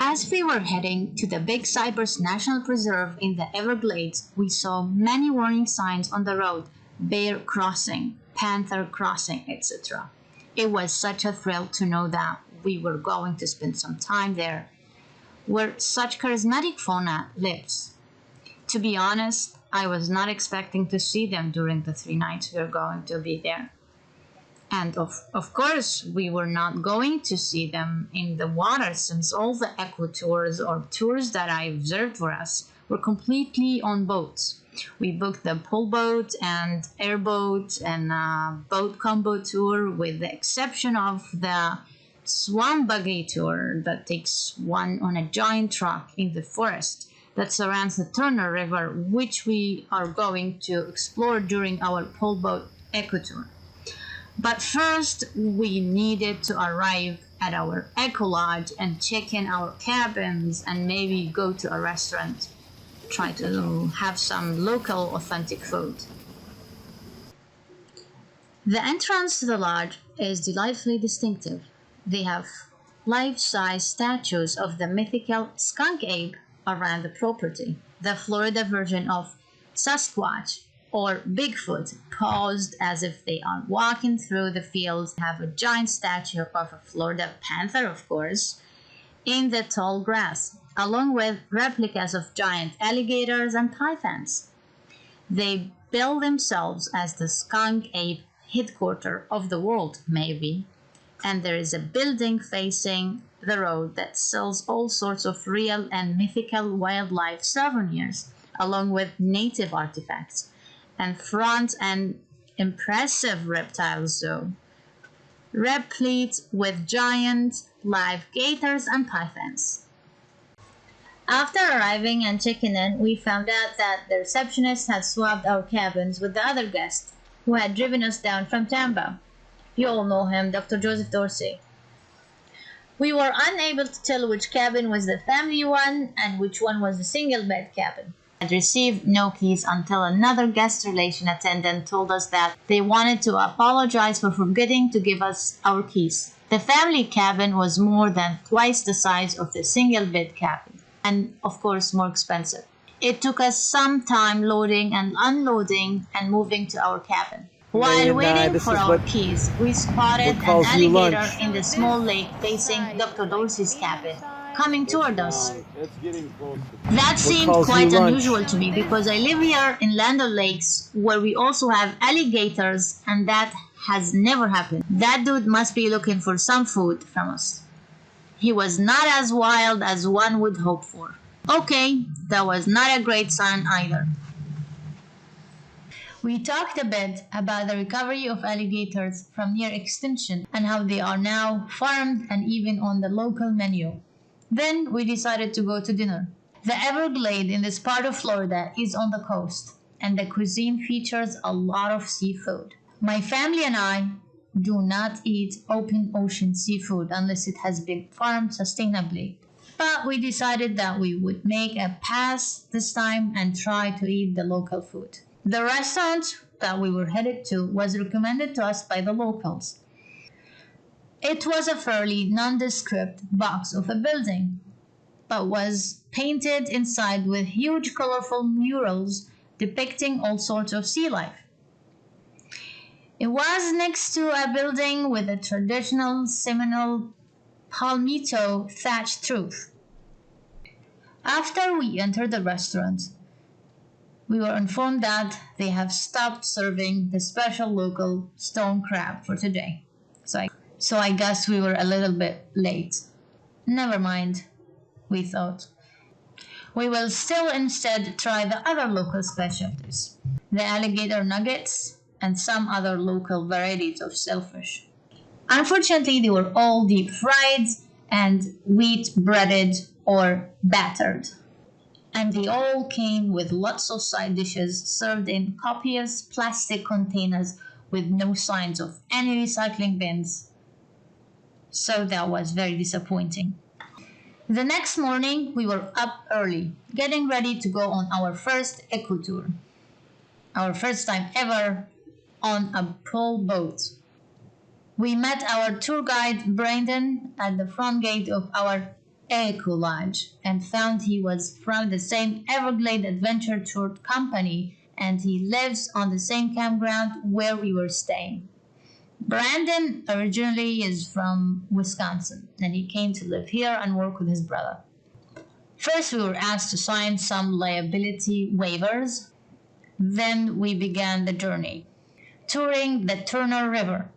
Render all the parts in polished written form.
As we were heading to the Big Cypress National Preserve in the Everglades, we saw many warning signs on the road: bear crossing, panther crossing, etc. It was such a thrill to know that we were going to spend some time there, where such charismatic fauna lives. To be honest, I was not expecting to see them during the 3 nights we were going to be there. And of course, we were not going to see them in the water, since all the eco tours or tours that I observed for us were completely on boats. We booked the pull boat and airboat and boat combo tour, with the exception of the swan buggy tour that takes one on a giant truck in the forest that surrounds the Turner River, which we are going to explore during our pull boat eco tour. But first, we needed to arrive at our Ecolodge and check in our cabins and maybe go to a restaurant, try to have some local authentic food. The entrance to the lodge is delightfully distinctive. They have life-size statues of the mythical skunk ape around the property. The Florida version of Sasquatch or Bigfoot, posed as if they are walking through the fields, have a giant statue of a Florida panther, of course, in the tall grass, along with replicas of giant alligators and pythons. They bill themselves as the skunk ape headquarters of the world, maybe, and there is a building facing the road that sells all sorts of real and mythical wildlife souvenirs, along with native artifacts, and front an impressive reptile zoo, replete with giant live gators and pythons. After arriving and checking in, we found out that the receptionist had swapped our cabins with the other guest who had driven us down from Tampa. You all know him, Dr. Joseph Dorsey. We were unable to tell which cabin was the family one and which one was the single bed cabin. We had received no keys until another guest relation attendant told us that they wanted to apologize for forgetting to give us our keys. The family cabin was more than twice the size of the single bed cabin, and of course more expensive. It took us some time loading and unloading and moving to our cabin. While waiting for our keys, we spotted an alligator in the small lake facing Dr. Dorsey's cabin, coming toward us. That seemed quite unusual to me because I live here in Land O'Lakes, where we also have alligators, and that has never happened. That dude must be looking for some food from us. He was not as wild as one would hope for. Okay, that was not a great sign either. We talked a bit about the recovery of alligators from near extinction and how they are now farmed and even on the local menu. Then we decided to go to dinner. The Everglades in this part of Florida is on the coast, and the cuisine features a lot of seafood. My family and I do not eat open ocean seafood unless it has been farmed sustainably. But we decided that we would make a pass this time and try to eat the local food. The restaurant that we were headed to was recommended to us by the locals. It was a fairly nondescript box of a building, but was painted inside with huge colorful murals depicting all sorts of sea life. It was next to a building with a traditional Seminole palmetto thatched roof. After we entered the restaurant, we were informed that they have stopped serving the special local stone crab for today. So I guess we were a little bit late. Never mind, we thought. We will still instead try the other local specialties, the alligator nuggets and some other local varieties of shellfish. Unfortunately, they were all deep fried and wheat breaded or battered. And they all came with lots of side dishes served in copious plastic containers with no signs of any recycling bins. So that was very disappointing. The next morning, we were up early, getting ready to go on our first eco tour. Our first time ever on a pull boat. We met our tour guide, Brandon, at the front gate of our Ecolodge and found he was from the same Everglades Adventure Tour company and he lives on the same campground where we were staying. Brandon originally is from Wisconsin and he came to live here and work with his brother. First, we were asked to sign some liability waivers. Then we began the journey, touring the Turner River.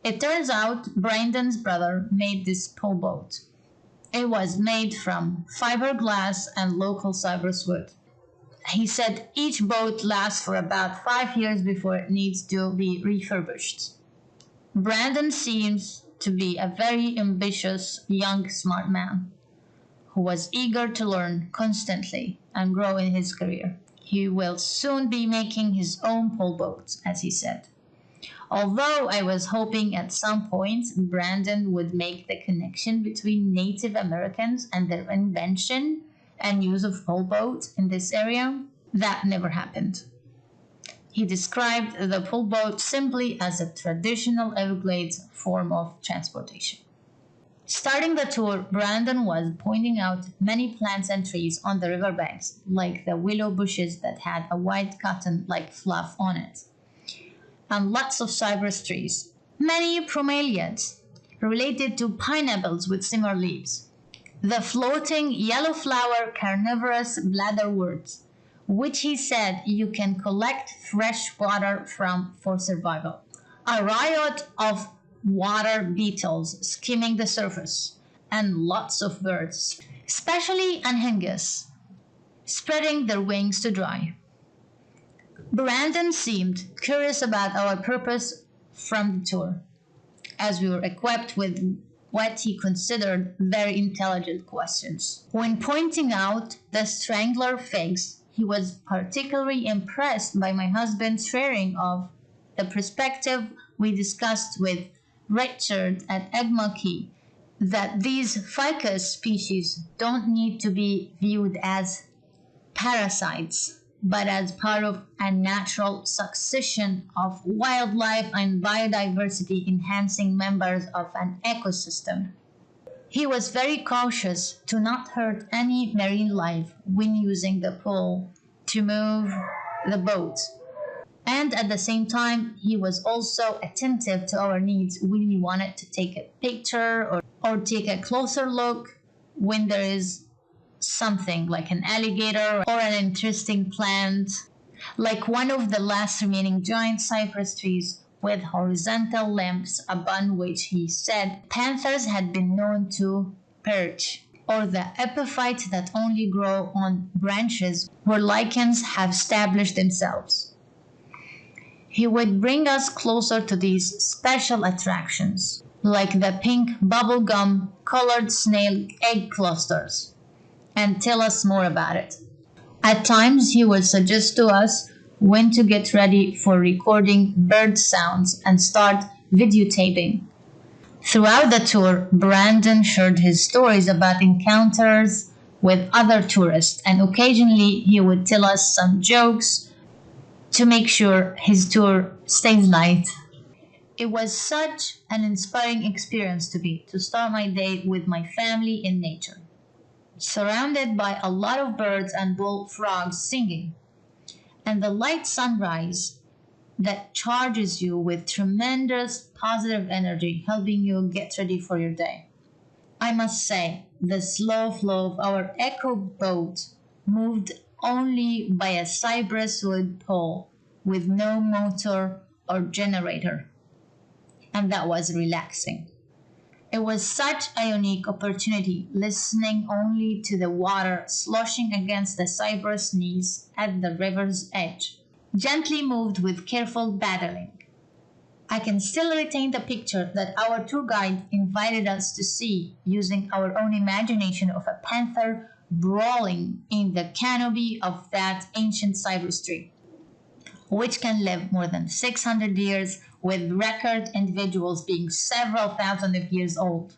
It turns out Brandon's brother made this pole boat. It was made from fiberglass and local cypress wood. He said each boat lasts for about 5 years before it needs to be refurbished. Brandon seems to be a very ambitious, young, smart man who was eager to learn constantly and grow in his career. He will soon be making his own pole boats, as he said. Although I was hoping at some point Brandon would make the connection between Native Americans and their invention and use of pole boats in this area, that never happened. He described the pole boat simply as a traditional Everglades form of transportation. Starting the tour, Brandon was pointing out many plants and trees on the riverbanks, like the willow bushes that had a white cotton-like fluff on it, and lots of cypress trees, many bromeliads, related to pineapples with similar leaves, the floating yellow flower carnivorous bladderworts, which he said you can collect fresh water from for survival, a riot of water beetles skimming the surface, and lots of birds, especially anhingas, spreading their wings to dry. Brandon seemed curious about our purpose from the tour, as we were equipped with what he considered very intelligent questions. When pointing out the strangler figs, he was particularly impressed by my husband's sharing of the perspective we discussed with Richard at Egmont, that these ficus species don't need to be viewed as parasites, but as part of a natural succession of wildlife and biodiversity enhancing members of an ecosystem. He was very cautious to not hurt any marine life when using the pole to move the boat. And at the same time, he was also attentive to our needs when we wanted to take a picture or take a closer look when there is something like an alligator or an interesting plant, like one of the last remaining giant cypress trees with horizontal limbs upon which he said panthers had been known to perch, or the epiphytes that only grow on branches where lichens have established themselves. He would bring us closer to these special attractions, like the pink bubblegum colored snail egg clusters, and tell us more about it. At times, he would suggest to us when to get ready for recording bird sounds and start videotaping. Throughout the tour, Brandon shared his stories about encounters with other tourists, and occasionally he would tell us some jokes to make sure his tour stays light. It was such an inspiring experience to start my day with my family in nature, surrounded by a lot of birds and bullfrogs singing, and the light sunrise that charges you with tremendous positive energy, helping you get ready for your day. I must say, the slow flow of our eco boat moved only by a cypress wood pole with no motor or generator, and that was relaxing. It was such a unique opportunity, listening only to the water sloshing against the cypress knees at the river's edge, gently moved with careful paddling. I can still retain the picture that our tour guide invited us to see using our own imagination of a panther brawling in the canopy of that ancient cypress tree, which can live more than 600 years, with record individuals being several thousand of years old.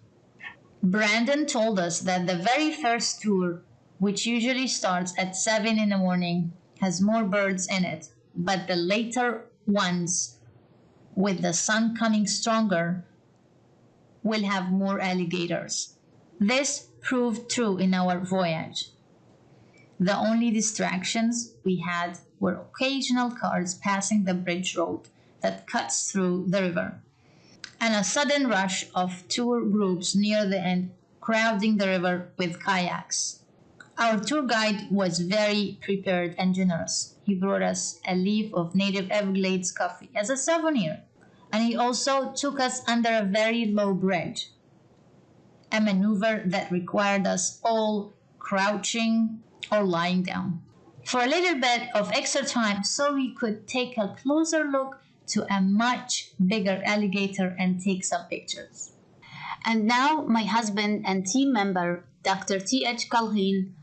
Brandon told us that the very first tour, which usually starts at 7 in the morning, has more birds in it, but the later ones, with the sun coming stronger, will have more alligators. This proved true in our voyage. The only distractions we had were occasional cars passing the bridge road that cuts through the river, and a sudden rush of tour groups near the end crowding the river with kayaks. Our tour guide was very prepared and generous. He brought us a leaf of native Everglades coffee as a souvenir, and he also took us under a very low bridge, a maneuver that required us all crouching or lying down for a little bit of extra time so we could take a closer look to a much bigger alligator and take some pictures. And now my husband and team member, Dr. T.H. Culhane,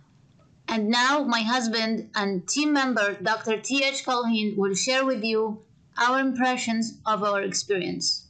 will share with you our impressions of our experience.